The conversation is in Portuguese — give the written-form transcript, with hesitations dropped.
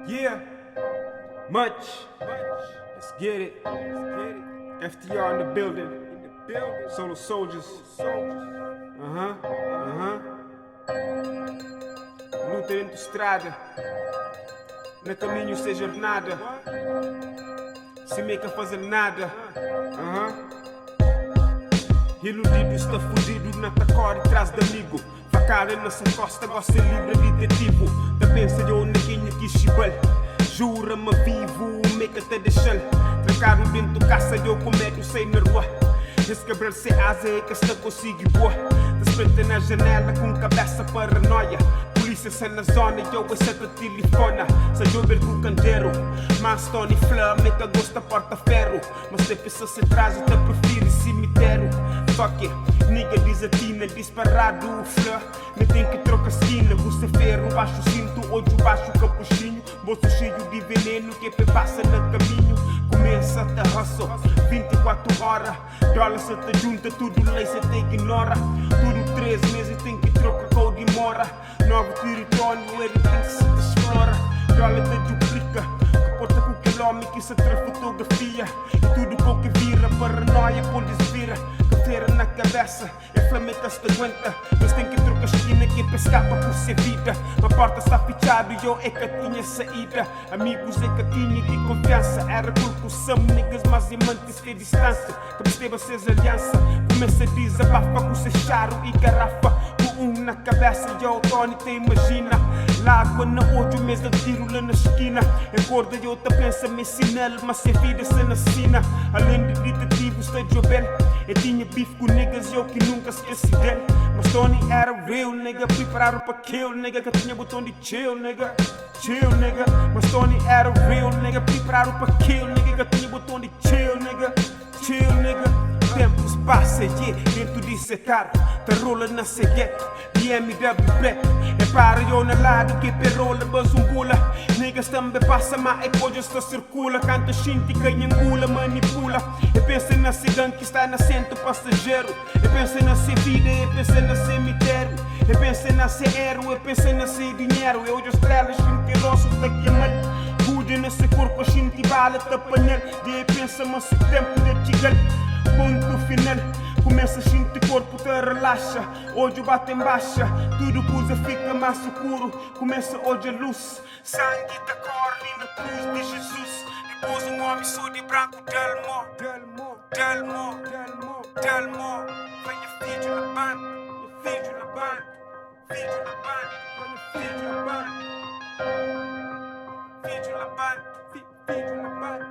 Yeah, much. Let's get it. FTR in the building. Solo soldiers. Luta dentro da estrada. No caminho sem jornada. Sem meio que fazer nada. Iludido, está fudido, na tacora e traz de amigo. Facada nessa costa, gosta de livre detetive. Da pensa de onde neguinho que chibal. Jura-me vivo, meca até deixar. Trancar dentro do caça, eu comedo sem na rua. Desquebrar-se asa é que está consigo boa. Desperta na janela com cabeça paranoia. Polícia sai na zona e eu aceito telefona. Se eu ver do candeiro, mas Tony Fleur, meca gosta porta ferro. Mas tem pessoas se traz e te prefere cemitério. Fuck it, nigga desatina, disparado o Fleur. Me tem que trocar esquina, você ferro, baixo o cinto, olho baixo o capuchinho. Bolso cheio de veneno que passa no caminho. Começa a hustle, 24 horas. Dólar se te junta, tudo lei se te ignora. Tudo 3 meses tem que trocar com demora. Novo território, ele tem que se explora. Dólar te duplica, porta com quilômetro que se traz fotografia. E tudo com que vira, paranoia, polícia vira. Cafeira na cabeça, é flamenca se te aguenta. Mas tem que trocar esquina que escapa por ser vida. A porta está fechada e eu é que tinha saída. Amigos é que tinha de confiança. Era concussão, niggas mas amantes que distância. Que esteve a ser aliança. Começa a desabafa com ser charo e garrafa. Na cabeça e o Tony te imagina. Lágua no olho, mesmo tiro lá na esquina. Acorda e eu te pensa me sinal, mas se a vida se nascina. Além de detetive, está jovem. Eu tinha bife com niggas e eu que nunca esqueci dele. Mas Tony era real, nigga. Preparado para kill, nigga. Que tinha botão de chill, nigga. Chill, nigga. Mas Tony era real, nigga. Preparado para kill, nigga. Que tinha botão de chill, nigga. Chill, nigga. Tempos passa, yeah, dentro desse carro. Te rola na ceguete, BMW black. É para eu na lado que perola, bazumbula. Niggas também passa, mas é coisa está circula. Canta xinte, canhangula, manipula. Eu penso na cigana que está na assento passageiro. Eu penso na ser vida, eu penso na cemitério. Eu penso na ser héroe, eu penso na ser dinheiro. Eu já estrela, xinte roço, tá queimando. Cuide nesse corpo, xinte bala, tá panel. De pensa, mas o tempo de tigal. Ponto final, começa a sentir corpo te relaxa. Hoje bate em baixa, tudo coisa fica mais escuro. Começa hoje a luz, sangue da corre na cruz de Jesus. Depois um homem só de branco, Delmo. Venha filho na banda, filho na banda, filho na banda, filho na banda, filho na banda, filho na banda.